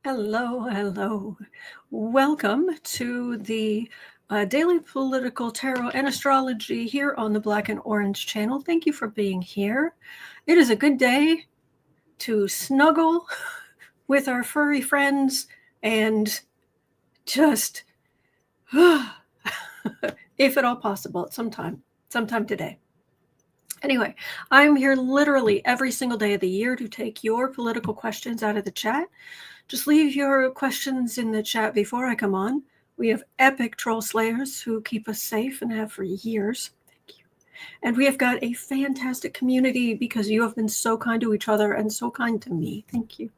Hello, hello. Welcome to the Daily Political Tarot and Astrology here on the Black and Orange channel. Thank you for being here. It is a good day to snuggle with our furry friends and just, if at all possible, at sometime today. Anyway, I'm here literally every single day of the year to take your political questions out of the chat. Just leave your questions in the chat before I come on. We have epic troll slayers who keep us safe and have for years. Thank you. And we have got a fantastic community because you have been so kind to each other and so kind to me. Thank you.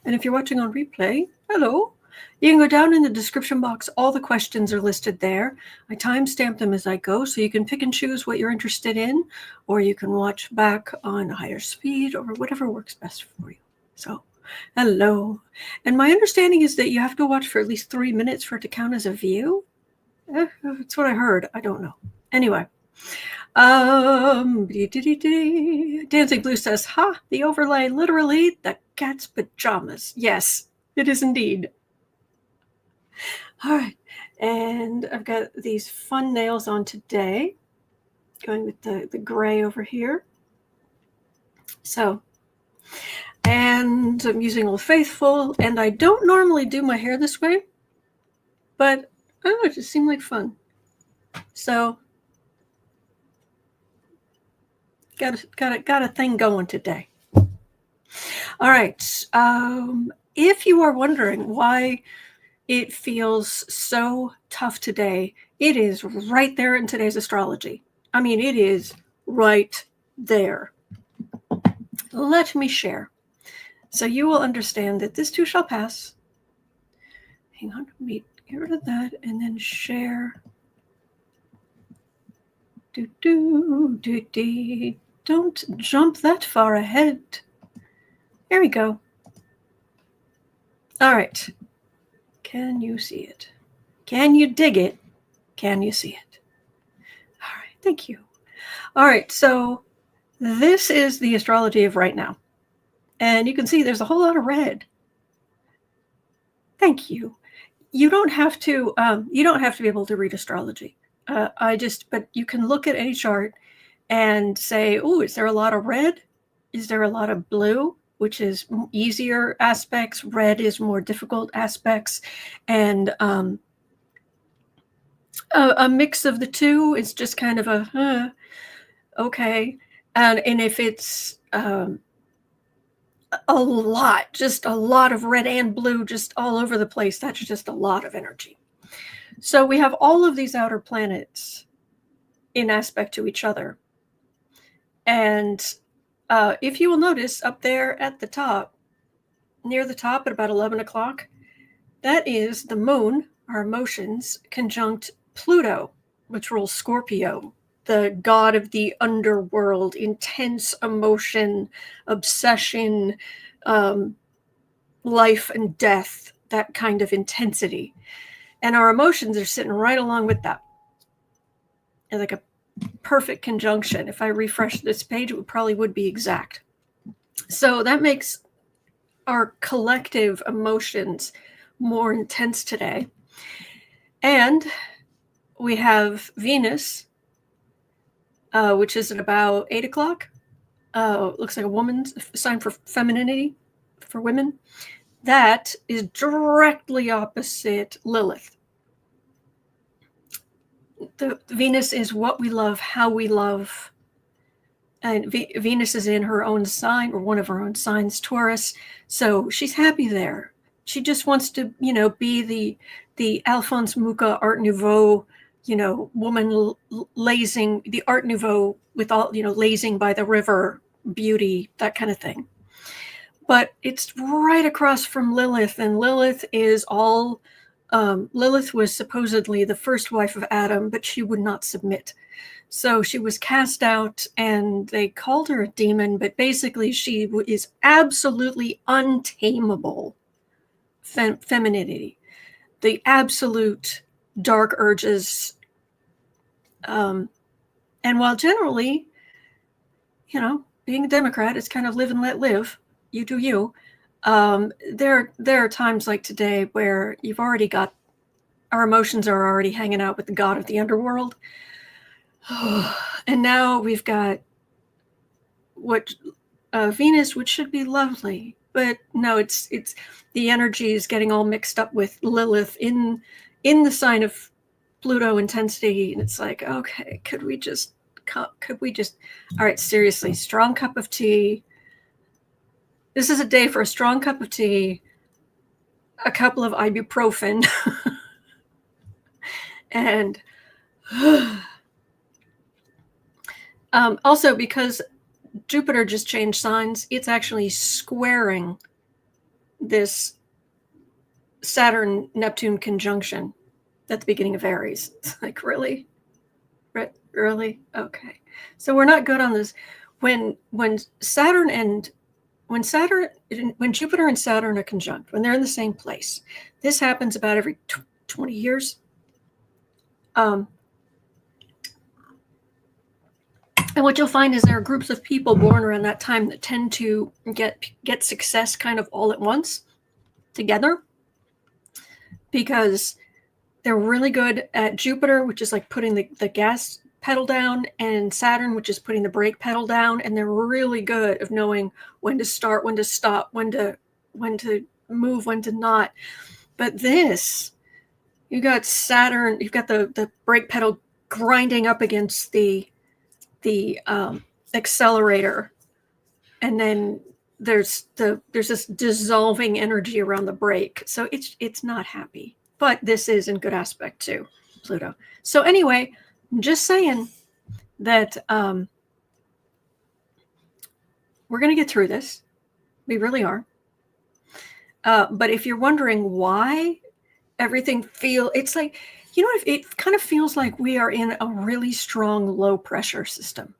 And if you're watching on replay, hello. You can go down in the description box. All the questions are listed there. I timestamp them as I go, so you can pick and choose what you're interested in, or you can watch back on higher speed or whatever works best for you. So, hello. And my understanding is that you have to watch for at least 3 minutes for it to count as a view. That's what I heard. I don't know. Anyway. Dancing Blue says, ha, the overlay, literally the cat's pajamas. Yes, it is indeed. All right, and I've got these fun nails on today, going with the gray over here. So, and I'm using Old Faithful, and I don't normally do my hair this way, but I don't know, it just seemed like fun. So, got a thing going today. All right, if you are wondering why it feels so tough today, it is right there in today's astrology. I mean, it is right there. Let me share. So you will understand that this too shall pass. Hang on, let me get rid of that and then share. Don't jump that far ahead. There we go. All right. Can you see it? Can you dig it? Can you see it? All right, thank you. All right, so this is the astrology of right now. And you can see there's a whole lot of red. Thank you. You don't have to be able to read astrology. But you can look at any chart and say, oh, is there a lot of red? Is there a lot of blue? Which is easier aspects, red is more difficult aspects, and a mix of the two is just kind of a okay. And if it's a lot of red and blue just all over the place, that's just a lot of energy. So we have all of these outer planets in aspect to each other, and if you will notice up there at the top, near the top at about 11 o'clock, that is the moon, our emotions, conjunct Pluto, which rules Scorpio, the god of the underworld, intense emotion, obsession, life and death, that kind of intensity. And our emotions are sitting right along with that. And like a perfect conjunction. If I refresh this page, it probably would be exact. So that makes our collective emotions more intense today. And we have Venus, which is at about 8 o'clock. Looks like a woman's sign for femininity for women. That is directly opposite Lilith. The Venus is what we love, how we love. And Venus is in her own sign, or one of her own signs, Taurus. So she's happy there. She just wants to, be the Alphonse Mucha Art Nouveau, woman lazing, the Art Nouveau with all, lazing by the river, beauty, that kind of thing. But it's right across from Lilith, and Lilith is all, Lilith was supposedly the first wife of Adam, but she would not submit. So she was cast out, and they called her a demon, but basically she is absolutely untamable femininity, the absolute dark urges. And while generally, being a Democrat is kind of live and let live, you do you, There are times like today where you've already got, our emotions are already hanging out with the god of the underworld. And now we've got what Venus, which should be lovely, but no, it's the energy is getting all mixed up with Lilith in the sign of Pluto intensity, and it's like, okay, could we just all right, seriously, strong cup of tea. This is a day for a strong cup of tea, a couple of ibuprofen, and also because Jupiter just changed signs, it's actually squaring this Saturn-Neptune conjunction at the beginning of Aries. It's like, really? Really? Okay. So we're not good on this. When Jupiter and Saturn are conjunct, when they're in the same place, this happens about every 20 years. And what you'll find is there are groups of people born around that time that tend to get success kind of all at once together, because they're really good at Jupiter, which is like putting the gas pedal down, and Saturn, which is putting the brake pedal down, and they're really good of knowing when to start, when to stop, when to move, when to not. But this, you got Saturn, you've got the brake pedal grinding up against the accelerator, and then there's this dissolving energy around the brake, so it's not happy. But this is in good aspect to Pluto. So anyway, I'm just saying that we're going to get through this. We really are. But if you're wondering why everything it's like, it kind of feels like we are in a really strong low pressure system.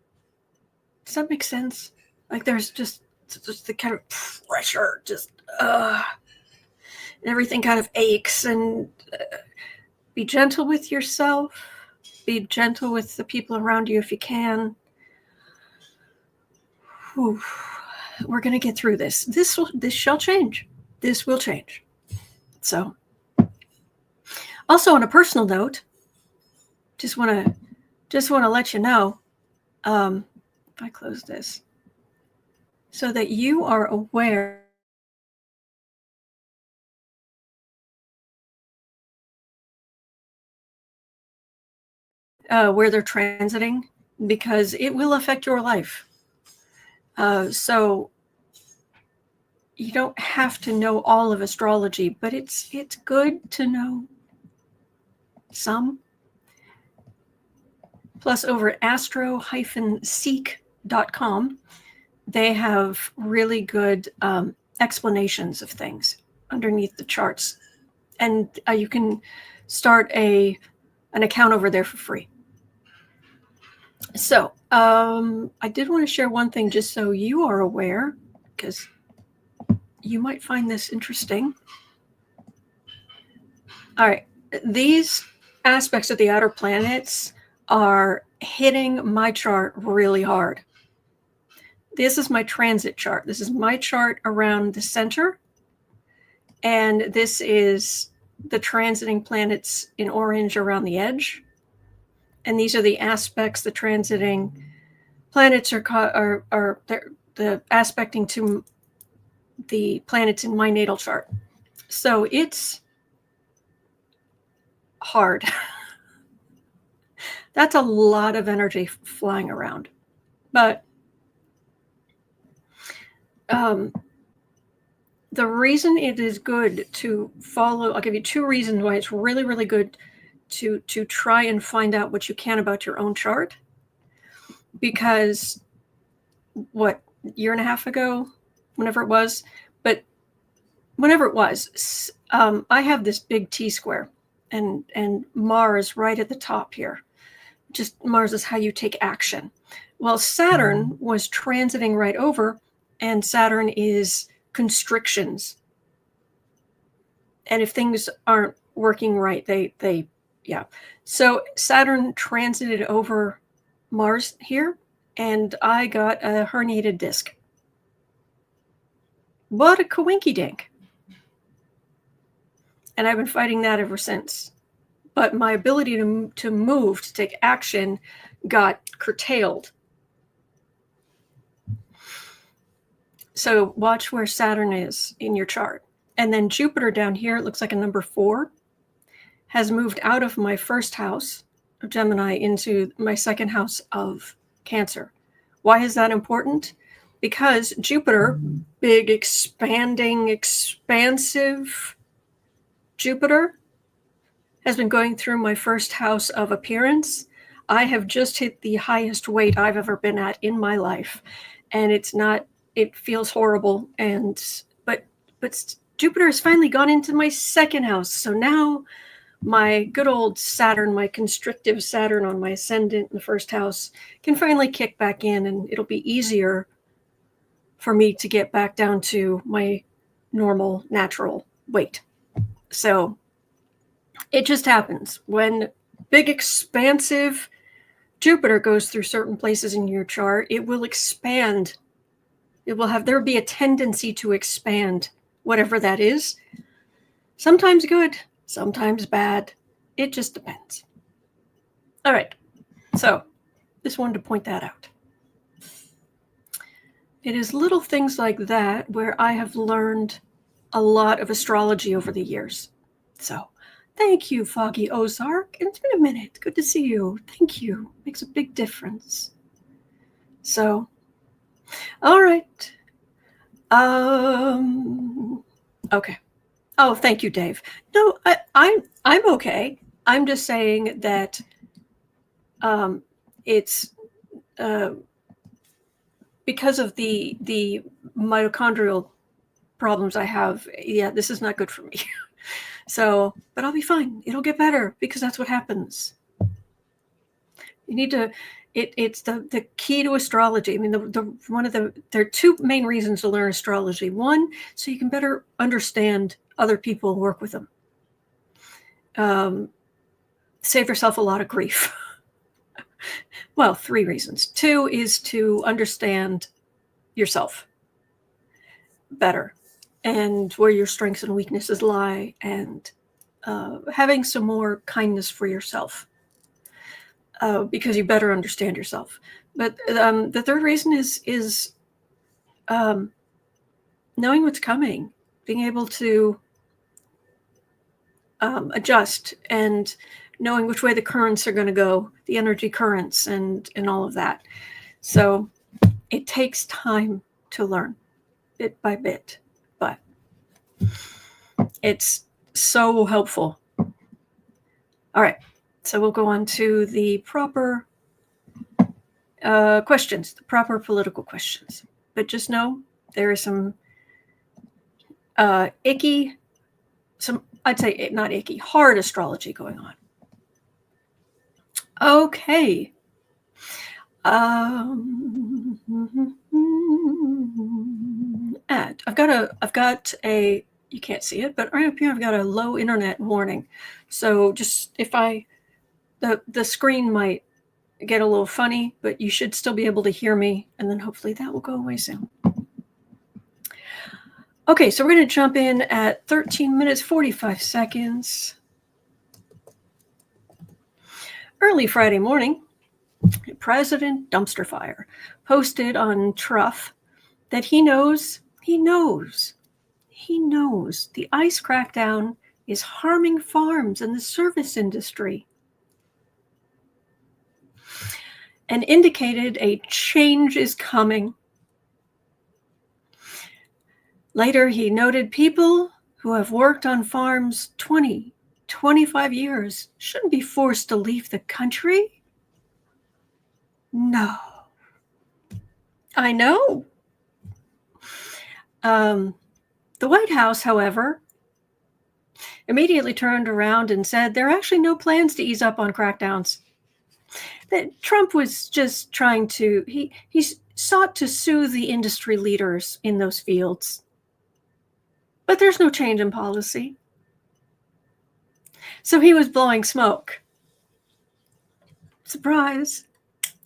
Does that make sense? Like there's just the kind of pressure, just and everything kind of aches. And be gentle with yourself. Be gentle with the people around you if you can. Whew. We're going to get through this. This shall change. This will change. So, also on a personal note, just want to let you know, if I close this, so that you are aware where they're transiting, because it will affect your life. So you don't have to know all of astrology, but it's good to know some. Plus, over at astro-seek.com, they have really good explanations of things underneath the charts. And you can start an account over there for free. So I did want to share one thing just so you are aware, because you might find this interesting. All right. These aspects of the outer planets are hitting my chart really hard. This is my transit chart. This is my chart around the center. And this is the transiting planets in orange around the edge. And these are the aspects the transiting planets are the aspecting to the planets in my natal chart. So it's hard. That's a lot of energy flying around. But the reason it is good to follow, I'll give you two reasons why it's really, really good to try and find out what you can about your own chart. Because a year and a half ago, whenever it was, I have this big T-square and Mars right at the top here. Just Mars is how you take action. Well, Saturn was transiting right over, and Saturn is constrictions. And if things aren't working right, they. So Saturn transited over Mars here, and I got a herniated disc. What a coinky dink. And I've been fighting that ever since. But my ability to move, to take action, got curtailed. So watch where Saturn is in your chart. And then Jupiter down here, it looks like a number 4, has moved out of my first house of Gemini into my second house of Cancer. Why is that important? Because Jupiter, big, expanding, expansive Jupiter, has been going through my first house of appearance. I have just hit the highest weight I've ever been at in my life. And it feels horrible. But Jupiter has finally gone into my second house. So now my good old Saturn, my constrictive Saturn on my ascendant in the first house, can finally kick back in, and it'll be easier for me to get back down to my normal, natural weight. So it just happens. When big, expansive Jupiter goes through certain places in your chart, it will expand. There will be a tendency to expand, whatever that is. Sometimes good, sometimes bad. It just depends. All right. So just wanted to point that out. It is little things like that where I have learned a lot of astrology over the years. So thank you, Foggy Ozark. It's been a minute. Good to see you. Thank you. Makes a big difference. So, all right. Okay. Oh, thank you, Dave. No, I'm okay. I'm just saying that it's because of the mitochondrial problems I have. Yeah, this is not good for me. So, but I'll be fine. It'll get better because that's what happens. You need to. It's the key to astrology. I mean, there are two main reasons to learn astrology. One, so you can better understand other people and work with them. Save yourself a lot of grief. Well, 3 reasons. 2 is to understand yourself better and where your strengths and weaknesses lie, and having some more kindness for yourself. Because you better understand yourself. But the 3rd reason is knowing what's coming, being able to adjust, and knowing which way the currents are going to go, the energy currents, and all of that. So it takes time to learn, bit by bit, but it's so helpful. All right. So we'll go on to the proper questions, the proper political questions. But just know there is some icky, I'd say not icky, hard astrology going on. Okay. And I've got a, you can't see it, but right up here I've got a low internet warning. So just if the screen might get a little funny, but you should still be able to hear me, and then hopefully that will go away soon. Okay, so we're going to jump in at 13 minutes, 45 seconds. Early Friday morning, President Dumpster Fire posted on Truff that he knows the ICE crackdown is harming farms and the service industry, and indicated a change is coming. Later, he noted people who have worked on farms 20, 25 years shouldn't be forced to leave the country. No. I know. The White House, however, immediately turned around and said there are actually no plans to ease up on crackdowns. That Trump was just trying to, he sought to soothe the industry leaders in those fields. But there's no change in policy. So he was blowing smoke. Surprise.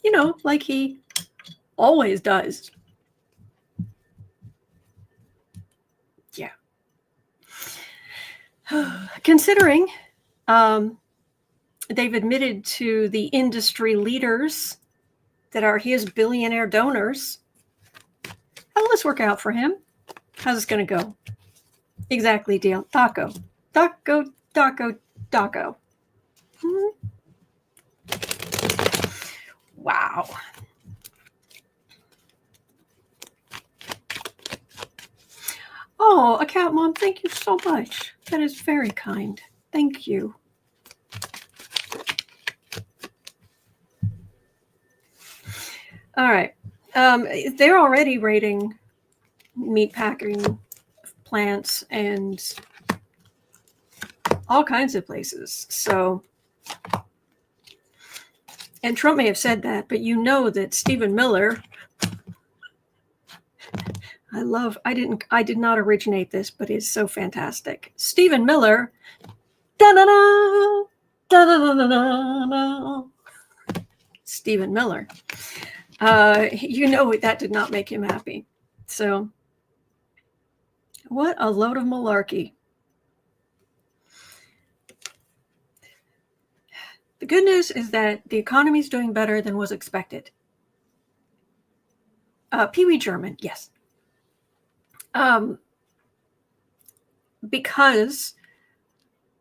You know, like he always does. Yeah. Considering they've admitted to the industry leaders that are his billionaire donors, how will this work out for him? How's this going to go? Exactly, deal. Taco. Taco, taco, taco. Wow. Oh, Account Mom, thank you so much. That is very kind. Thank you. All right. They're already raiding meat packing plants and all kinds of places. So, and Trump may have said that, but you know that Stephen Miller, I did not originate this, but it's so fantastic. Stephen Miller, da-da-da, da-da-da-da-da. Stephen Miller. You know that did not make him happy. So, what a load of malarkey. The good news is that the economy is doing better than was expected. Pee Wee German, yes. Because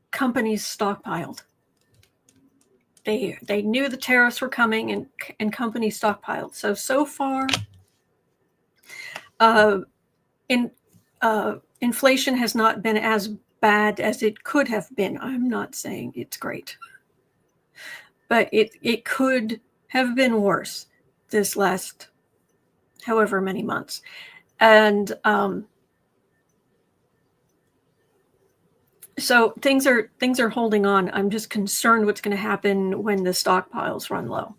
companies stockpiled. They knew the tariffs were coming and companies stockpiled. So far, inflation has not been as bad as it could have been. I'm not saying it's great, but it could have been worse this last however many months. And so things are holding on. I'm just concerned what's going to happen when the stockpiles run low.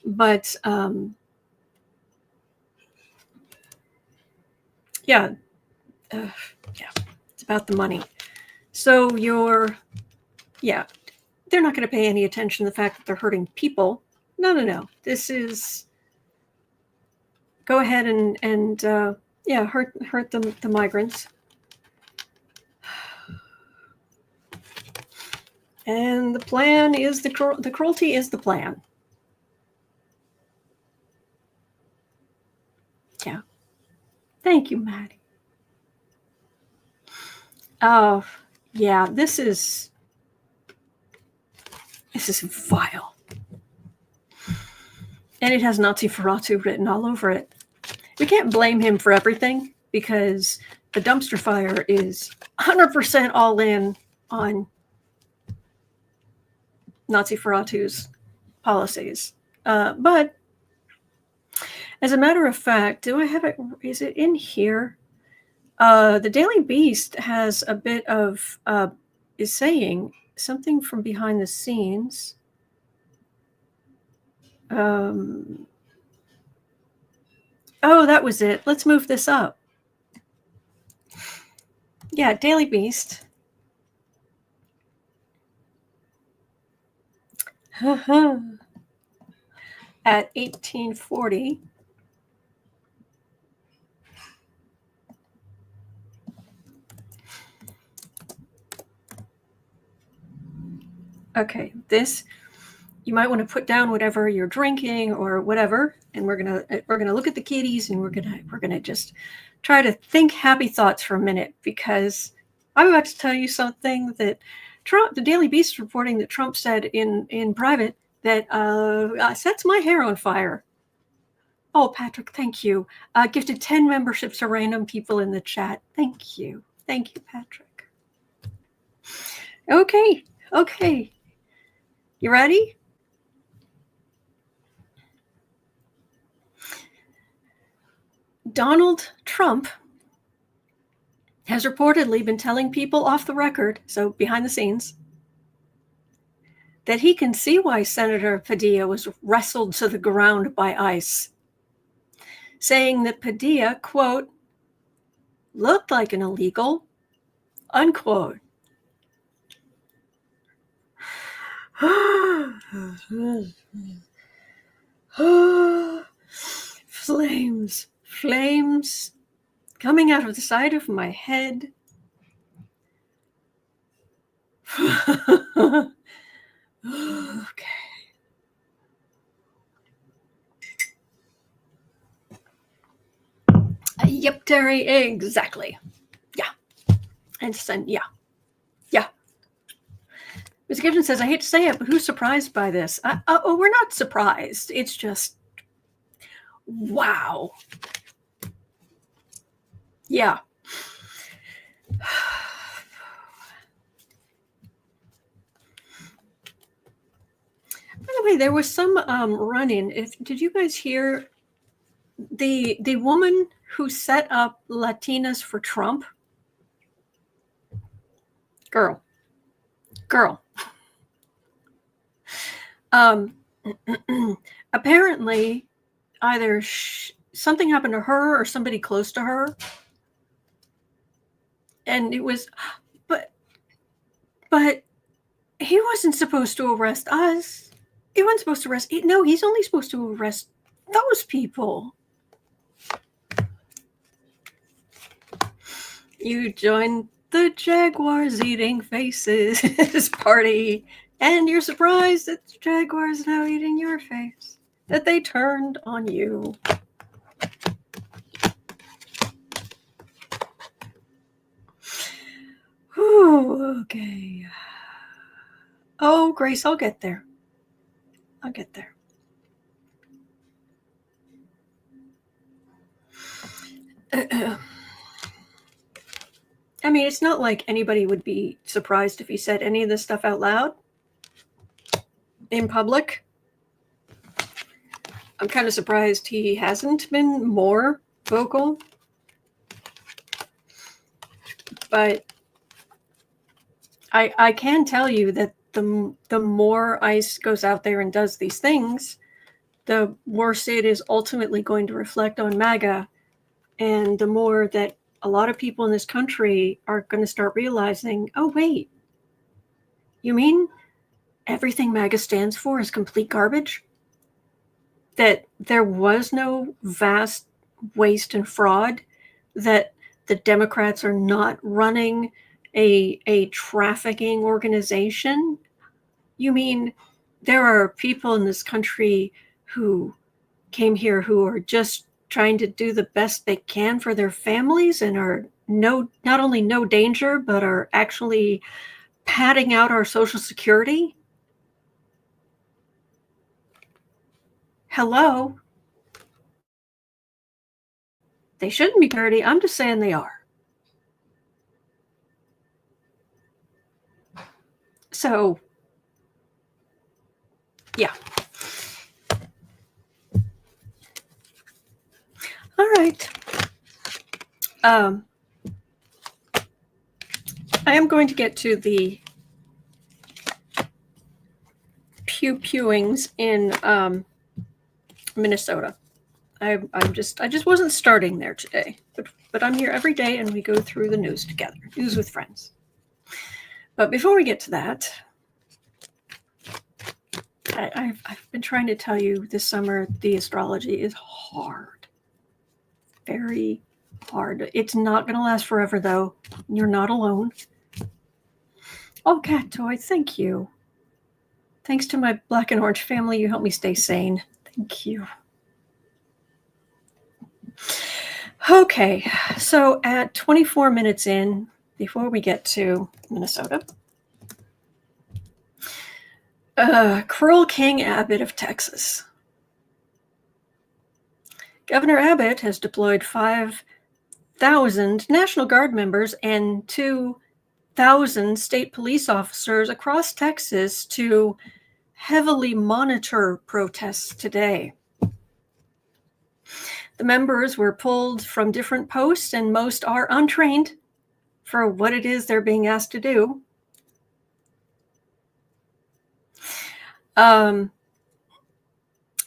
But yeah, it's about the money. So they're not going to pay any attention to the fact that they're hurting people. No. This is go ahead and hurt the migrants. And the plan is the cruelty is the plan. Yeah. Thank you, Maddie. Oh, yeah, this is vile. And it has Nazi Ferratu written all over it. We can't blame him for everything because the dumpster fire is 100% all in on Nazi Ferratu's policies. But as a matter of fact, do I have it? Is it in here? The Daily Beast has a bit of is saying something from behind the scenes. Oh, that was it. Let's move this up. Yeah, Daily Beast. At 1840. Okay, this you might want to put down whatever you're drinking or whatever, and we're gonna look at the kitties and we're gonna just try to think happy thoughts for a minute because I'm about to tell you something that the Daily Beast is reporting that Trump said in private that sets my hair on fire. Oh, Patrick, thank you. Gifted 10 memberships to random people in the chat. Thank you, Patrick. Okay. You ready? Donald Trump has reportedly been telling people off the record, so behind the scenes, that he can see why Senator Padilla was wrestled to the ground by ICE, saying that Padilla, quote, looked like an illegal, unquote. Flames. coming out of the side of my head. Okay. Yep, Terry, exactly. Yeah. And Sen, yeah. Yeah. Ms. Gibson says, I hate to say it, but who's surprised by this? Oh, we're not surprised. It's just, wow. Yeah. By the way, there was some run-in. Did you guys hear the woman who set up Latinas for Trump? Girl. Apparently, either something happened to her or somebody close to her, and it was, but he wasn't supposed to arrest us. He wasn't supposed to arrest. No, he's only supposed to arrest those people. You joined the Jaguars eating faces party, and you're surprised that the Jaguars now eating your face, that they turned on you. Whew, okay. Oh, Grace, I'll get there. I mean, it's not like anybody would be surprised if he said any of this stuff out loud in public. I'm kind of surprised he hasn't been more vocal. But I can tell you that the more ICE goes out there and does these things, the worse it is ultimately going to reflect on MAGA, and the more that a lot of people in this country are going to start realizing, oh, wait, you mean everything MAGA stands for is complete garbage? That there was no vast waste and fraud, that the Democrats are not running a trafficking organization? You mean there are people in this country who came here who are just trying to do the best they can for their families and are not only no danger, but are actually padding out our Social Security? Hello? They shouldn't be dirty. I'm just saying they are. So, yeah. All right. I am going to get to the pewings in Minnesota. I just wasn't starting there today, but I'm here every day and we go through the news together, news with friends. But before we get to that, I've been trying to tell you this summer, the astrology is hard, very hard. It's not going to last forever, though. You're not alone. Oh, Cat Toy, thank you. Thanks to my black and orange family, you help me stay sane. Thank you. Okay, so at 24 minutes in, before we get to Minnesota, Cruel King Abbott of Texas. Governor Abbott has deployed 5,000 National Guard members and 2,000 state police officers across Texas to heavily monitor protests today. The members were pulled from different posts, and most are untrained for what it is they're being asked to do.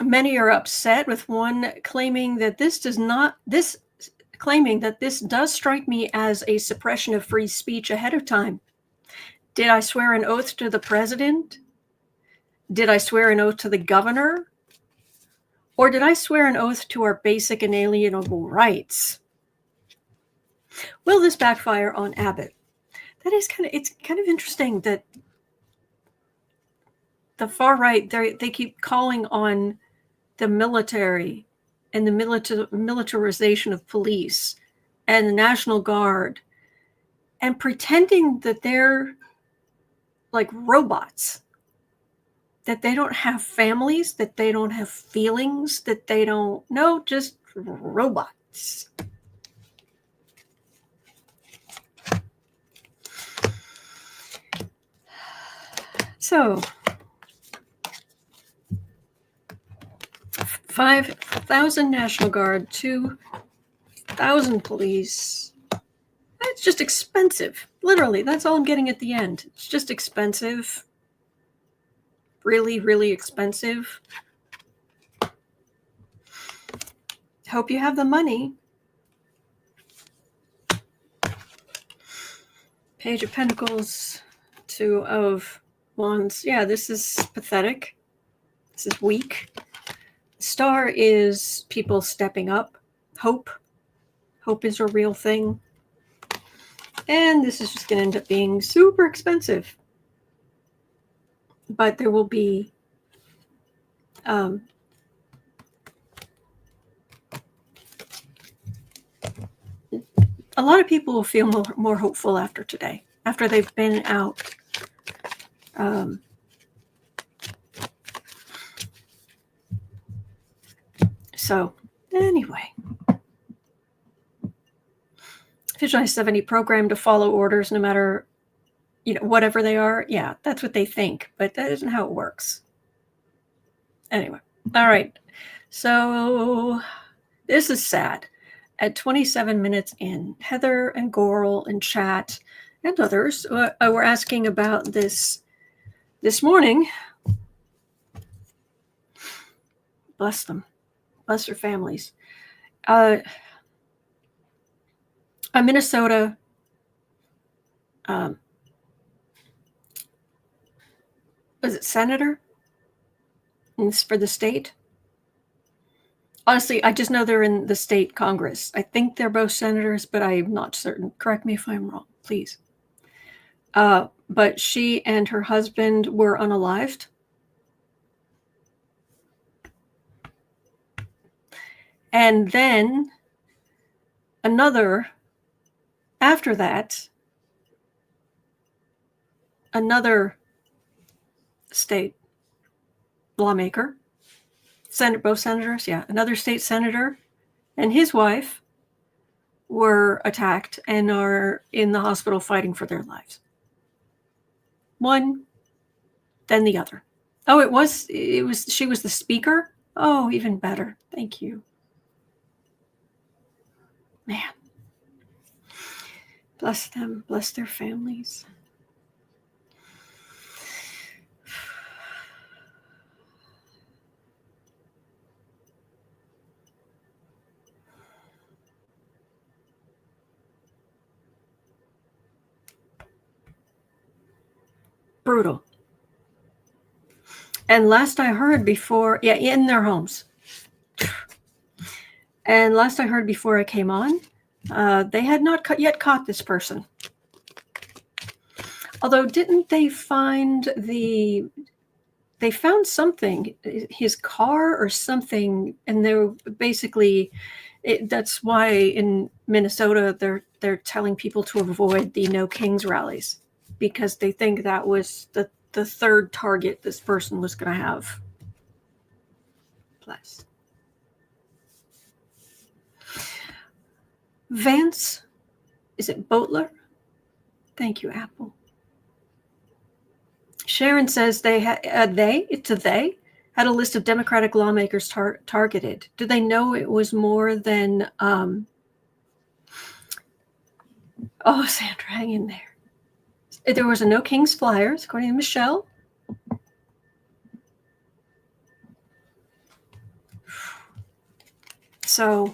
Many are upset, with one claiming that this does strike me as a suppression of free speech ahead of time. Did I swear an oath to the president? Did I swear an oath to the governor? Or did I swear an oath to our basic inalienable rights? Will this backfire on Abbott? It's kind of interesting that the far right, they keep calling on the military and the militarization of police and the National Guard and pretending that they're like robots, that they don't have families, that they don't have feelings, that they don't know, just robots. So 5,000 National Guard, 2,000 police. It's just expensive. Literally, that's all I'm getting at the end. It's just expensive. Really, really expensive. Hope you have the money. Page of Pentacles, Two of Wands. Yeah, this is pathetic. This is weak. Star is people stepping up. Hope. Hope is a real thing. And this is just going to end up being super expensive. But there will be a lot of people will feel more hopeful after today, after they've been out. So anyway, Visualize 70 programmed to follow orders no matter, whatever they are. Yeah, that's what they think, but that isn't how it works. Anyway, all right. So this is sad. At 27 minutes in, Heather and Goral in chat and others were asking about this morning. Bless them. Bless their families. A Minnesota was it senator? It's for the state. Honestly, I just know they're in the state Congress. I think they're both senators, but I'm not certain. Correct me if I'm wrong, please. But she and her husband were unalived. And then after that, another state lawmaker, both senators, another state senator and his wife were attacked and are in the hospital fighting for their lives. One, then the other. Oh, she was the speaker? Oh, even better. Thank you. Man. Bless them, bless their families. Brutal. And last I heard before, in their homes. And last I heard before I came on, they had not yet caught this person. Although, didn't they find they found something, his car or something, and they were basically, that's why in Minnesota they're telling people to avoid the No Kings rallies, because they think that was the third target this person was going to have. Bless. Vance, is it Boatler? Thank you, Apple. Sharon says they had a list of Democratic lawmakers targeted. Do they know it was more than? Oh, Sandra, hang in there. There was a No Kings flyers, according to Michelle. So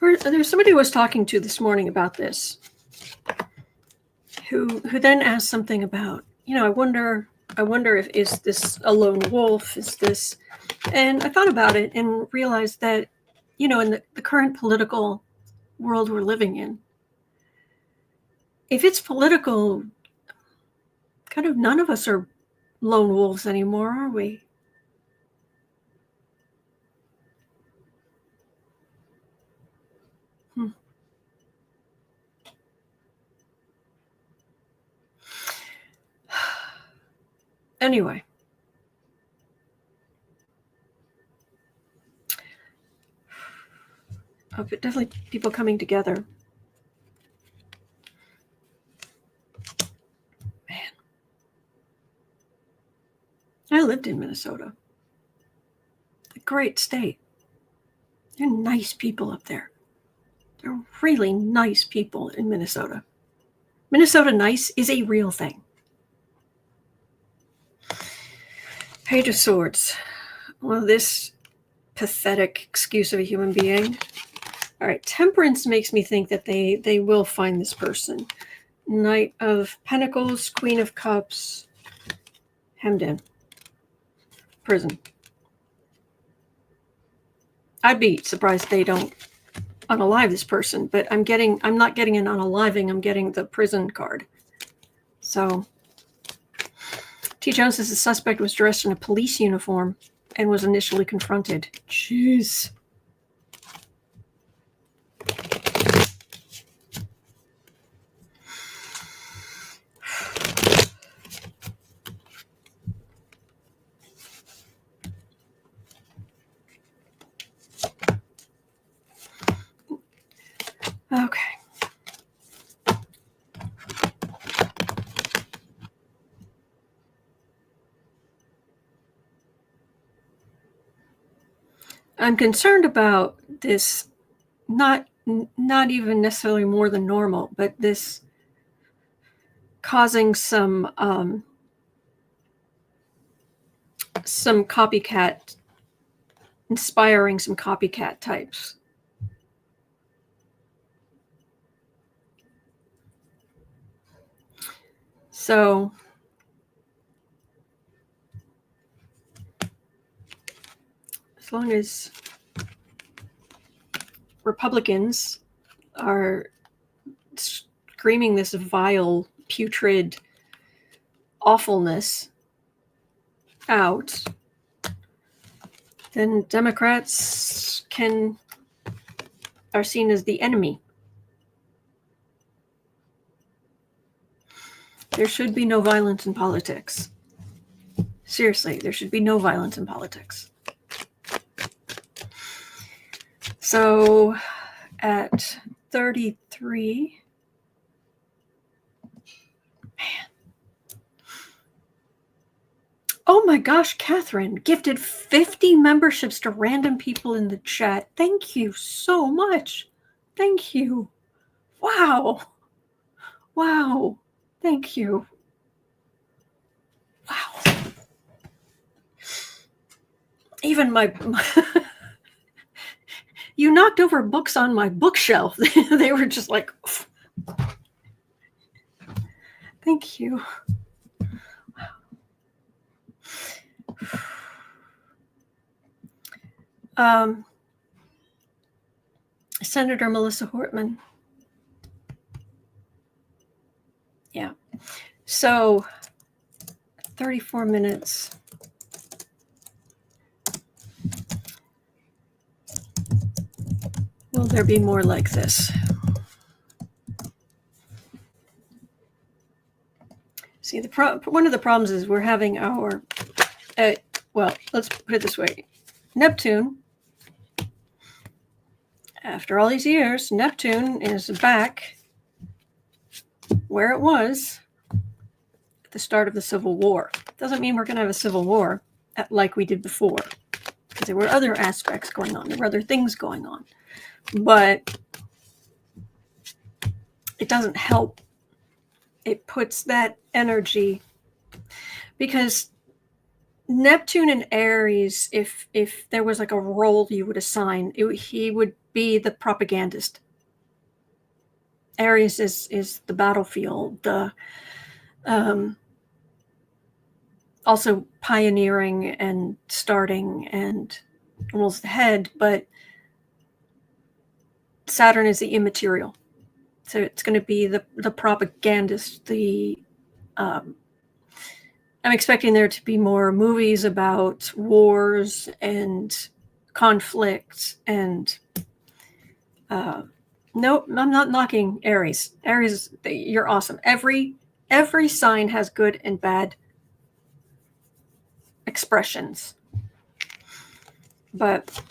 there's somebody who was talking to this morning about this, who then asked something about, I wonder if is this a lone wolf? Is this And I thought about it and realized that, in the current political world we're living in, if it's political, kind of none of us are lone wolves anymore, are we? Anyway. But definitely people coming together. Man. I lived in Minnesota. A great state. They're nice people up there. They're really nice people in Minnesota. Minnesota nice is a real thing. Page of Swords. Well, this pathetic excuse of a human being. All right, Temperance makes me think that they will find this person. Knight of Pentacles, Queen of Cups, hemmed in. Prison. I'd be surprised they don't unalive this person, but I'm not getting an unaliving, I'm getting the prison card. So T. Jones says the suspect was dressed in a police uniform and was initially confronted. Jeez. Okay. I'm concerned about this, not even necessarily more than normal, but this causing some copycat, inspiring some copycat types. So as long as Republicans are screaming this vile, putrid awfulness out, then Democrats are seen as the enemy. There should be no violence in politics. Seriously, there should be no violence in politics. So at 33, man. Oh my gosh, Catherine gifted 50 memberships to random people in the chat. Thank you so much. Thank you. Wow. Wow. Thank you. Wow. Even my you knocked over books on my bookshelf. They were just like, thank you. Senator Melissa Hortman. Yeah. So 34 minutes. Will there be more like this? See, one of the problems is we're having our, well, let's put it this way. Neptune, after all these years, Neptune is back where it was at the start of the Civil War. Doesn't mean we're going to have a civil war like we did before, because there were other aspects going on. There were other things going on. But it doesn't help. It puts that energy, because Neptune and Aries, if there was like a role you would assign, he would be the propagandist. Aries is the battlefield, the also pioneering and starting and rules the head, but Saturn is the immaterial. So it's going to be the propagandist, I'm expecting there to be more movies about wars and conflict and nope, I'm not knocking Aries. Aries, you're awesome. Every sign has good and bad expressions. But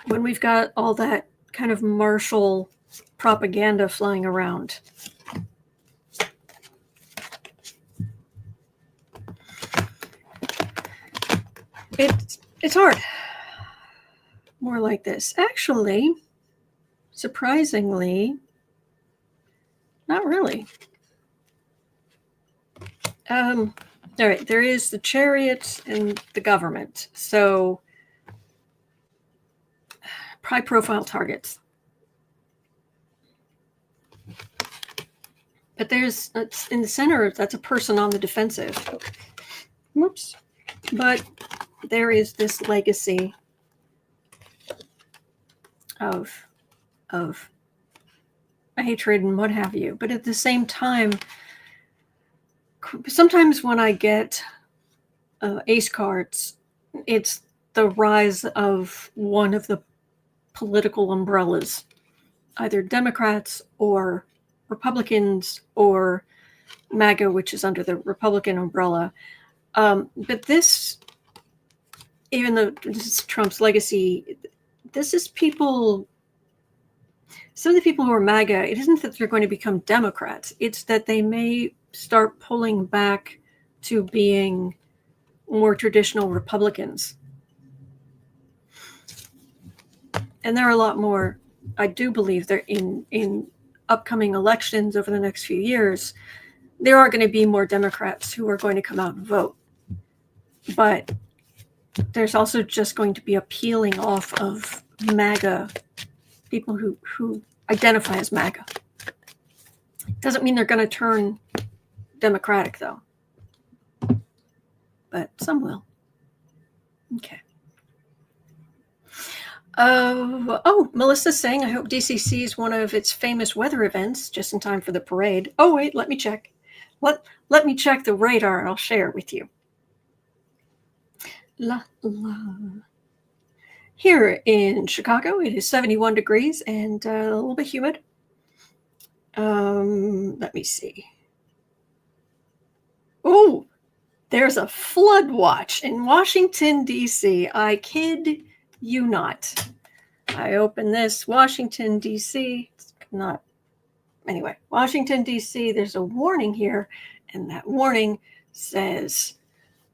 when we've got all that kind of martial propaganda flying around, it's hard. More like this. Actually, surprisingly, not really. All right, there is the Chariot and the government. So, high-profile targets. But there's, in the center, that's a person on the defensive. Whoops. But there is this legacy of hatred and what have you. But at the same time, sometimes when I get ace cards, it's the rise of one of the political umbrellas, either Democrats or Republicans or MAGA, which is under the Republican umbrella. But this, even though this is Trump's legacy, this is people, some of the people who are MAGA, it isn't that they're going to become Democrats. It's that they may start pulling back to being more traditional Republicans. And there are a lot more, I do believe, that in upcoming elections over the next few years, there are going to be more Democrats who are going to come out and vote. But there's also just going to be a peeling off of MAGA, people who identify as MAGA. Doesn't mean they're going to turn Democratic, though. But some will. Okay. Melissa's saying, I hope DC sees one of its famous weather events just in time for the parade. Oh, wait, let me check. Let me check the radar and I'll share it with you. Here in Chicago, it is 71 degrees and a little bit humid. Let me see. Oh, there's a flood watch in Washington, D.C. I kid you not. I open this, Washington, D.C. It's not. Anyway, Washington, D.C., there's a warning here, and that warning says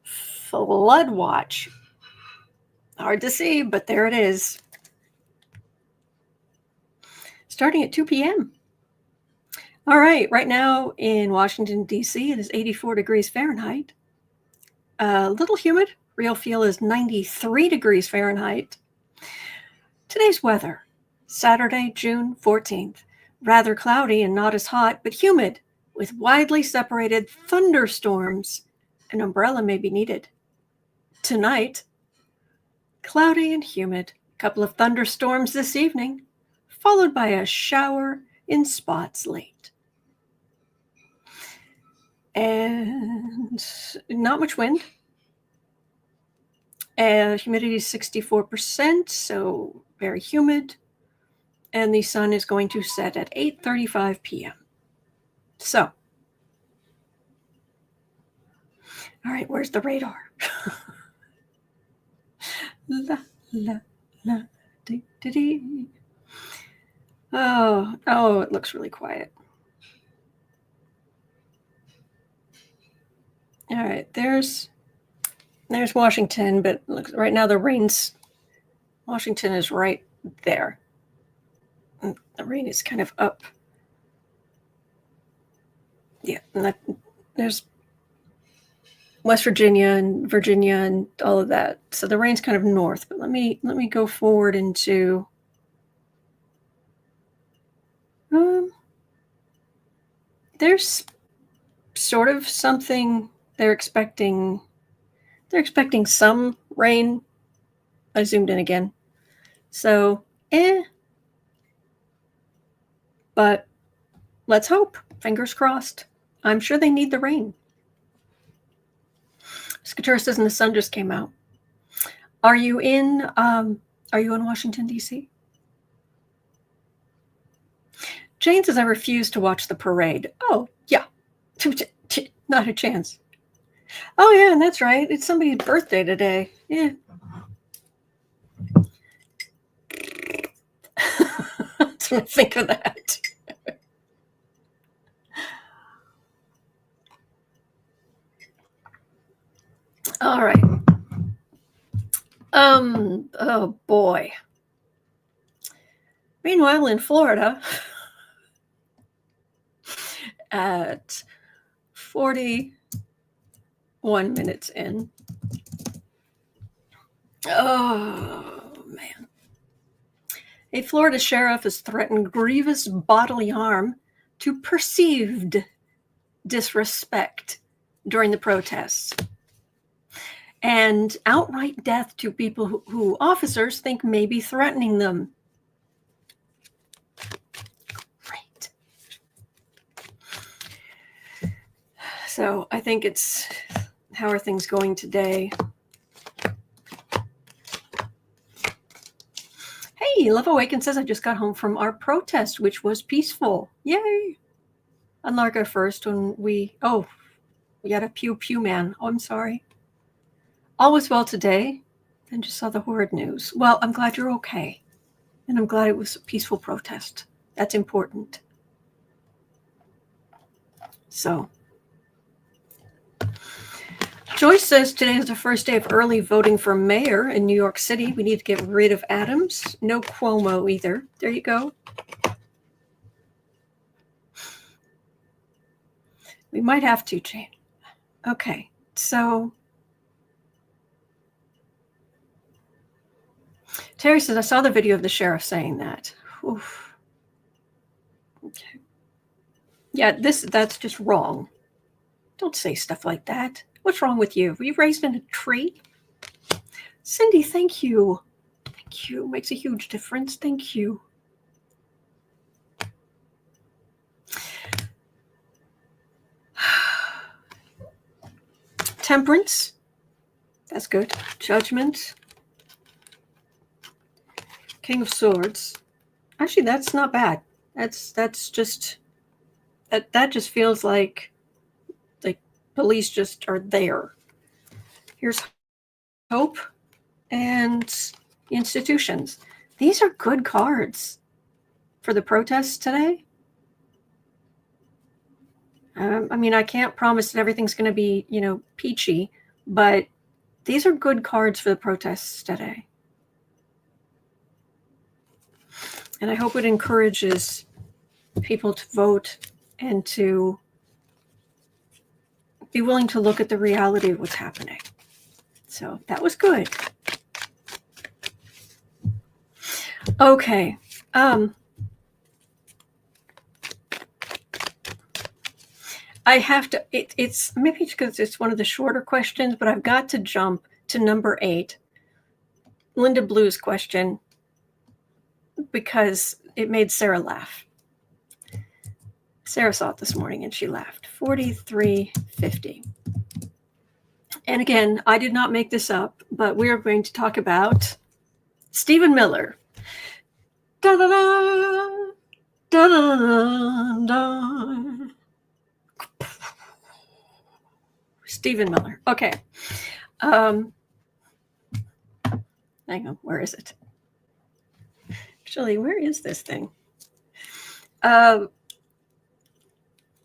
flood watch. Hard to see, but there it is. Starting at 2 p.m. All right, right now in Washington, D.C., it is 84 degrees Fahrenheit. A little humid. Real feel is 93 degrees Fahrenheit. Today's weather, Saturday, June 14th. Rather cloudy and not as hot, but humid, with widely separated thunderstorms. An umbrella may be needed. Tonight, cloudy and humid. A couple of thunderstorms this evening, followed by a shower in spots late. And not much wind. Humidity is 64%, so very humid. And the sun is going to set at 8:35 p.m. So, all right, where's the radar? La, la, la, dee, dee, dee. Oh, it looks really quiet. All right, there's Washington, but look, right now the rain's, Washington is right there. The rain is kind of up. Yeah, and there's West Virginia and all of that. So the rain's kind of north, but let me go forward into there's sort of something. They're expecting some rain. I zoomed in again. So, but let's hope. Fingers crossed. I'm sure they need the rain. Skatura says, and the sun just came out. Are you in Washington, D.C.? Jane says, I refuse to watch the parade. Oh, yeah. Not a chance. Oh, yeah, and that's right. It's somebody's birthday today. Yeah. Don't think of that. All right. Oh boy. Meanwhile, in Florida, at 41 minutes in. Oh man. A Florida sheriff has threatened grievous bodily harm to perceived disrespect during the protests and outright death to people who officers think may be threatening them. Great. So I think it's, how are things going today? Hey, Love Awaken says, I just got home from our protest, which was peaceful. Yay. Unlike our first when we had a pew pew man. Oh, I'm sorry. All was well today. Then just saw the horrid news. Well, I'm glad you're okay. And I'm glad it was a peaceful protest. That's important. So, Joyce says today is the first day of early voting for mayor in New York City. We need to get rid of Adams. No Cuomo either. There you go. We might have to, Jane. Okay, so Terry says, I saw the video of the sheriff saying that. Oof. Okay. Yeah, that's just wrong. Don't say stuff like that. What's wrong with you? Were you raised in a tree? Cindy, thank you. Thank you. Makes a huge difference. Thank you. Temperance. That's good. Judgment. King of Swords. Actually, that's not bad. That's just that just feels like police just are there. Here's hope and institutions. These are good cards for the protests today. I mean, I can't promise that everything's going to be, peachy, but these are good cards for the protests today. And I hope it encourages people to vote and to be willing to look at the reality of what's happening. So that was good. Okay. I have to, it's maybe because it's one of the shorter questions, but I've got to jump to number 8, Linda Blue's question, because it made Sarah laugh. Sarah saw it this morning and she laughed. 4350. And again, I did not make this up, but we are going to talk about Stephen Miller. Da da da da da da. Stephen Miller. Okay. Hang on. Where is it? Actually, where is this thing?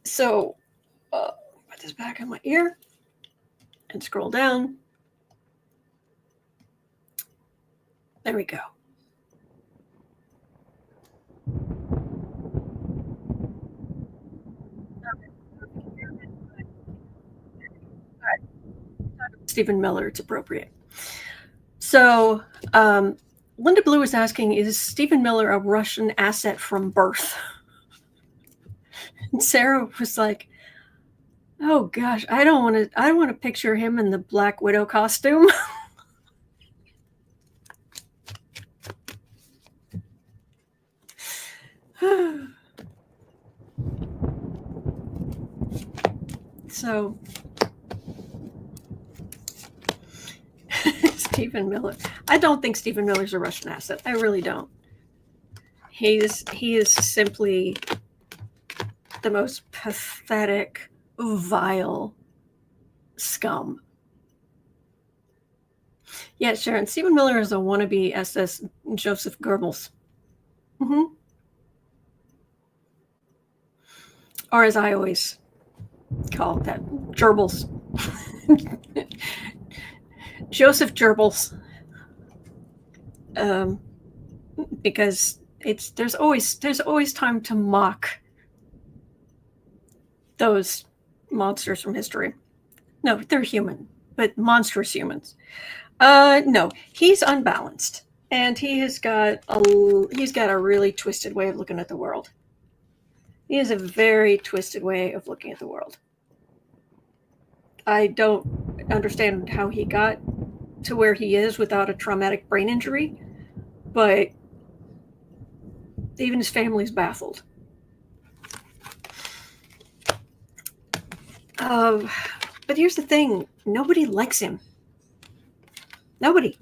So put this back on my ear and scroll down. There we go. Stephen Miller, it's appropriate. So Linda Blue is asking, is Stephen Miller a Russian asset from birth? And Sarah was like, Oh gosh, I don't want to picture him in the Black Widow costume. So Stephen Miller. I don't think Stephen Miller's a Russian asset. I really don't. He is simply the most pathetic, vile scum. Yeah, Sharon. Stephen Miller is a wannabe SS Joseph Goebbels. Mm-hmm. Or as I always call that, gerbils. Joseph Gerbils. Because there's always time to mock those monsters from history. No, they're human, but monstrous humans. No, he's unbalanced, and he's got a really twisted way of looking at the world. He has a very twisted way of looking at the world. I don't understand how he got to where he is without a traumatic brain injury, but even his family's baffled. But here's the thing: nobody likes him. Nobody.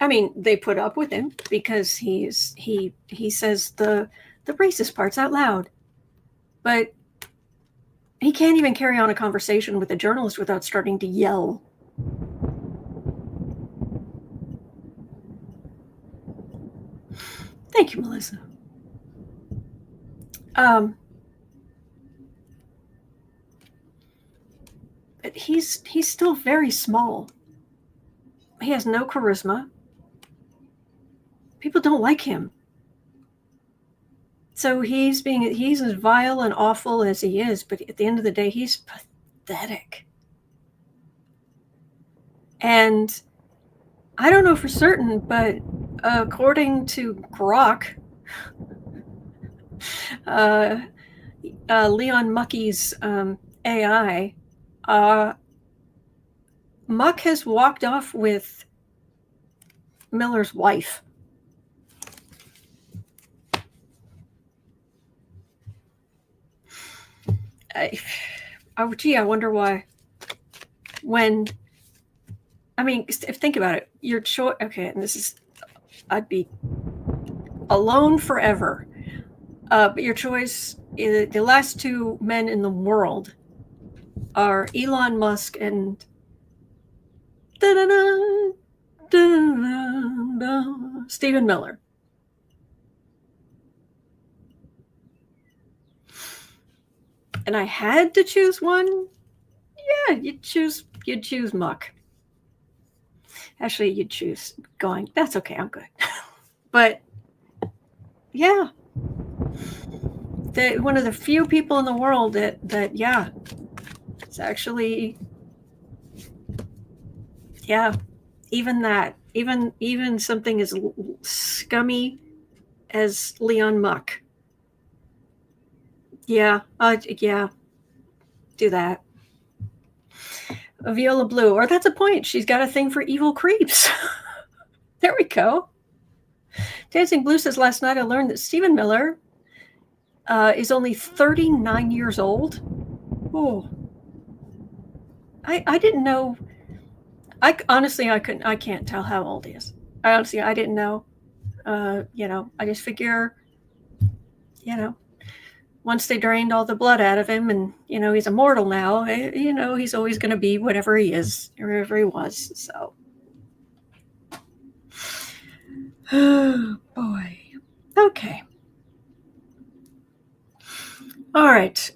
I mean, they put up with him because he says the racist parts out loud, but he can't even carry on a conversation with a journalist without starting to yell. Thank you, Melissa. But he's still very small. He has no charisma. People don't like him. So he's as vile and awful as he is, but at the end of the day, he's pathetic. And I don't know for certain, but according to Grok, Leon Mucky's AI, Muck has walked off with Miller's wife. I wonder why. Think about it. Your choice. Okay, and I'd be alone forever. But your choice, the last two men in the world are Elon Musk and Stephen Miller. And I had to choose one. Yeah, you'd choose Muck. Actually, you'd choose going. That's okay. I'm good. But yeah, one of the few people in the world that it's actually, yeah, even something as scummy as Leon Muck. Yeah, do that. Viola Blue, or that's a point. She's got a thing for evil creeps. There we go. Dancing Blue says, last night I learned that Stephen Miller is only 39 years old. Oh, I didn't know. I can't tell how old he is. I didn't know. I just figure, once they drained all the blood out of him and, he's immortal now, he's always going to be whatever he is, or wherever he was. So. Oh, boy. Okay. All right.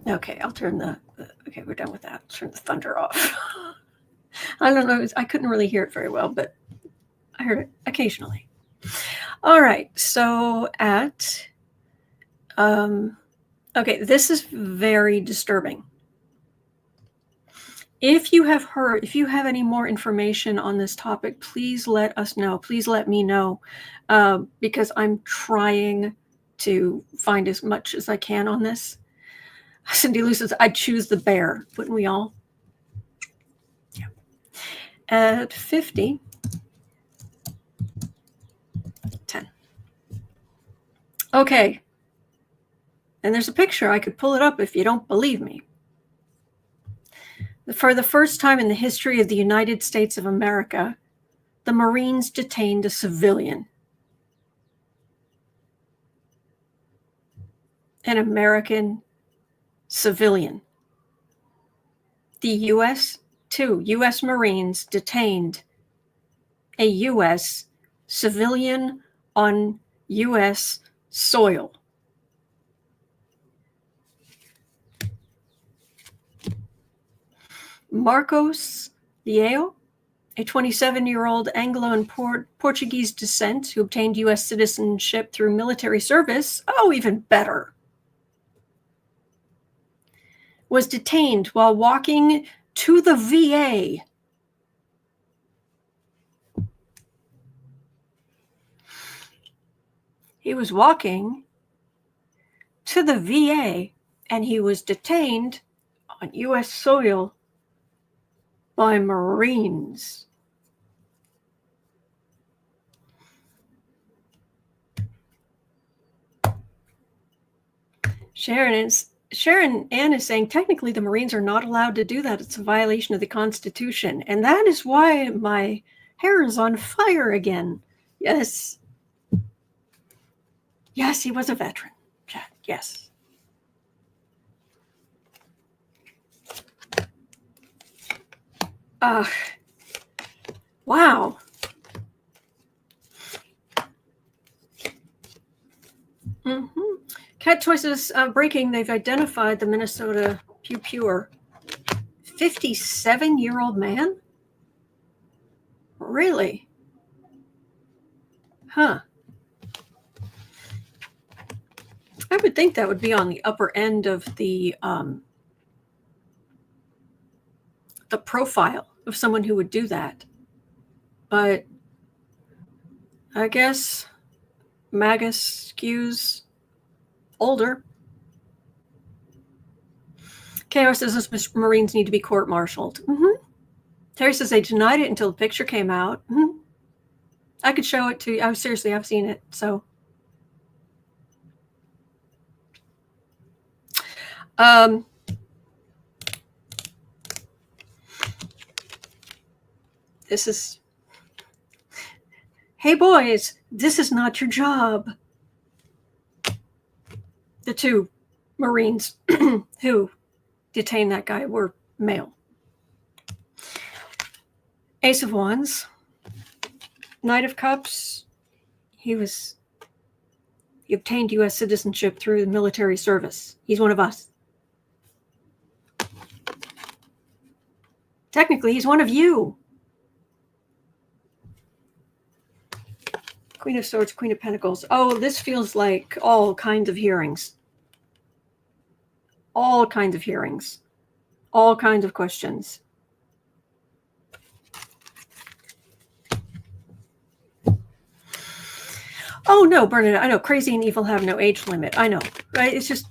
Okay, I'll turn okay, we're done with that. I'll turn the thunder off. I don't know. I couldn't really hear it very well, but I heard it occasionally. All right. So okay, this is very disturbing. If you have any more information on this topic, please let us know. Please let me know, because I'm trying to find as much as I can on this. Cindy Lou says, I'd choose the bear. Wouldn't we all? Yeah. At 50, 10. Okay. And there's a picture. I could pull it up if you don't believe me. For the first time in the history of the United States of America, the Marines detained a civilian. An American civilian. The U.S. Marines detained a U.S. civilian on U.S. soil. Marcos Leao, a 27-year-old Angolan and Portuguese descent who obtained U.S. citizenship through military service, even better, was detained while walking to the VA. He was walking to the VA and he was detained on U.S. soil by Marines. Sharon Ann is saying, technically the Marines are not allowed to do that. It's a violation of the Constitution. And that is why my hair is on fire again. Yes. Yes, he was a veteran. Yes. Wow. Cat Choices breaking. They've identified the Minnesota Pew Pewer. 57-year-old man? Really? Huh. I would think that would be on the upper end of the profile of someone who would do that. But I guess MAGA skews older. KR says those Marines need to be court-martialed. Terry says they denied it until the picture came out. I could show it to you. Seriously, I've seen it. So, this is, hey boys, this is not your job. The two Marines who detained that guy were male. Ace of Wands, Knight of Cups. He obtained U.S. citizenship through the military service. He's one of us. Technically, he's one of you. Queen of Swords, Queen of Pentacles. Oh, this feels like all kinds of hearings. All kinds of hearings. All kinds of questions. Oh, no, Bernadette, I know. Crazy and evil have no age limit. I know, right? It's just,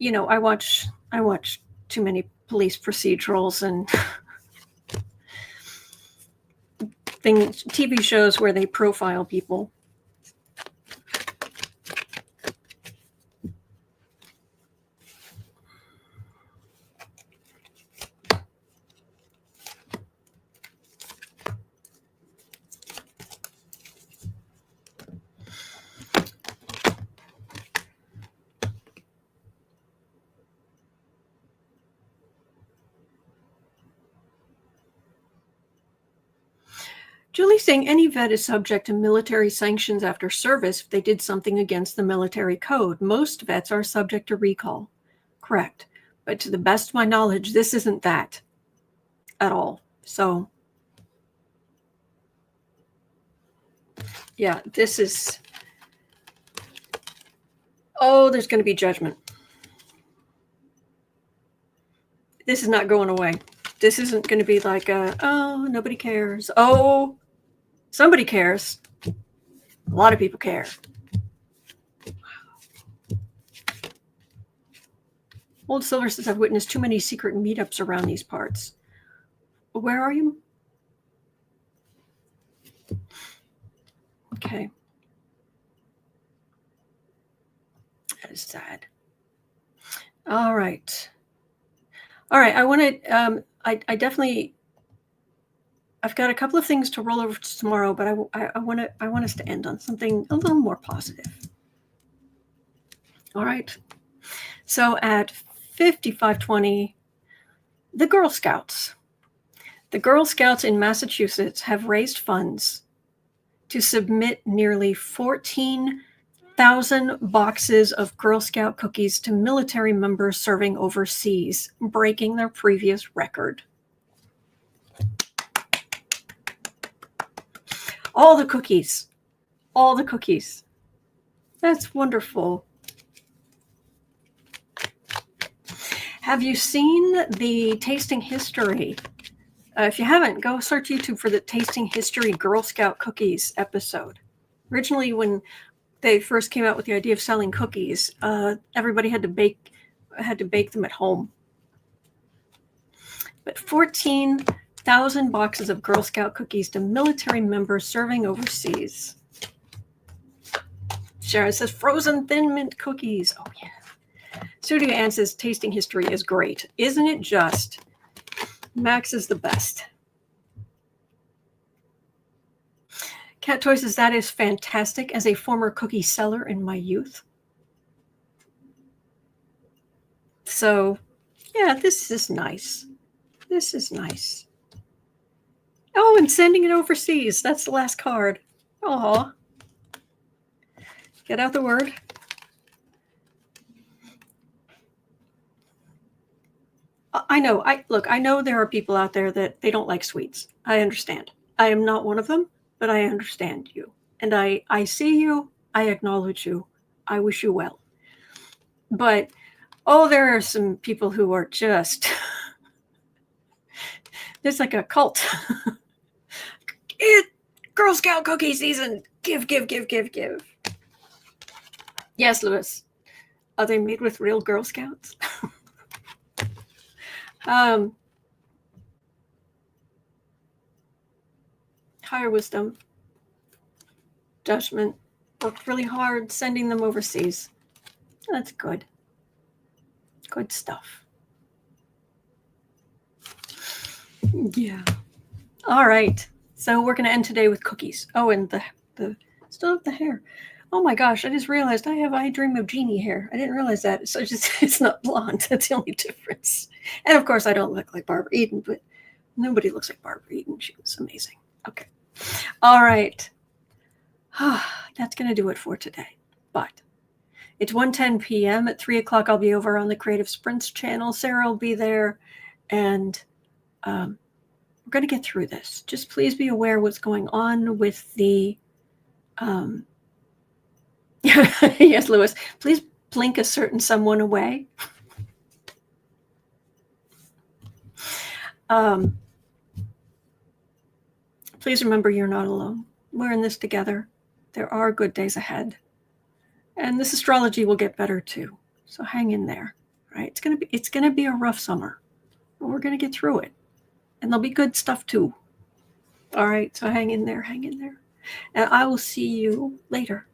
I watch too many police procedurals and TV shows where they profile people. Julie's saying any vet is subject to military sanctions after service if they did something against the military code. Most vets are subject to recall. Correct. But to the best of my knowledge, this isn't that at all. So, yeah, this is... Oh, there's going to be judgment. This is not going away. This isn't going to be like oh, nobody cares. Oh, somebody cares. A lot of people care. Old Silver says, I've witnessed too many secret meetups around these parts. Where are you? Okay. That is sad. All right. I want to, I definitely, I've got a couple of things to roll over to tomorrow, but I want us to end on something a little more positive. All right. So at 5520, the Girl Scouts. The Girl Scouts in Massachusetts have raised funds to submit nearly 14,000 boxes of Girl Scout cookies to military members serving overseas, breaking their previous record. All the cookies. All the cookies. That's wonderful. Have you seen the Tasting History? If you haven't, go search YouTube for the Tasting History Girl Scout Cookies episode. Originally, when they first came out with the idea of selling cookies, everybody had to bake them at home. But 14,000 boxes of Girl Scout cookies to military members serving overseas. Sharon says frozen thin mint cookies. Oh yeah. Studio Ann says Tasting History is great. Isn't it just? Max is the best. Cat Toy says that is fantastic as a former cookie seller in my youth. So, yeah, this is nice. This is nice. Oh, and sending it overseas. That's the last card. Aw. Get out the word. I know. I know there are people out there that they don't like sweets. I understand. I am not one of them, but I understand you. And I see you. I acknowledge you. I wish you well. But, oh, there are some people who are just, there's like a cult. Girl Scout cookie season. Give. Yes, Louis. Are they made with real Girl Scouts? Higher wisdom, judgment, worked really hard sending them overseas. That's good. Good stuff. Yeah. All right. So we're going to end today with cookies. Oh, and the still have the hair. Oh my gosh, I just realized I have I Dream of Jeannie hair. I didn't realize that. So it's not blonde. That's the only difference. And of course, I don't look like Barbara Eden, but nobody looks like Barbara Eden. She was amazing. Okay. All right. That's going to do it for today. But it's 1:10 p.m. At 3 o'clock, I'll be over on the Creative Sprints channel. Sarah will be there. And we're going to get through this. Just please be aware what's going on with the... Yes, Louis. Please blink a certain someone away. Please remember you're not alone. We're in this together. There are good days ahead. And this astrology will get better too. So hang in there. Right? It's gonna be a rough summer. But we're gonna get through it. And there'll be good stuff too. All right, so hang in there. And I will see you later.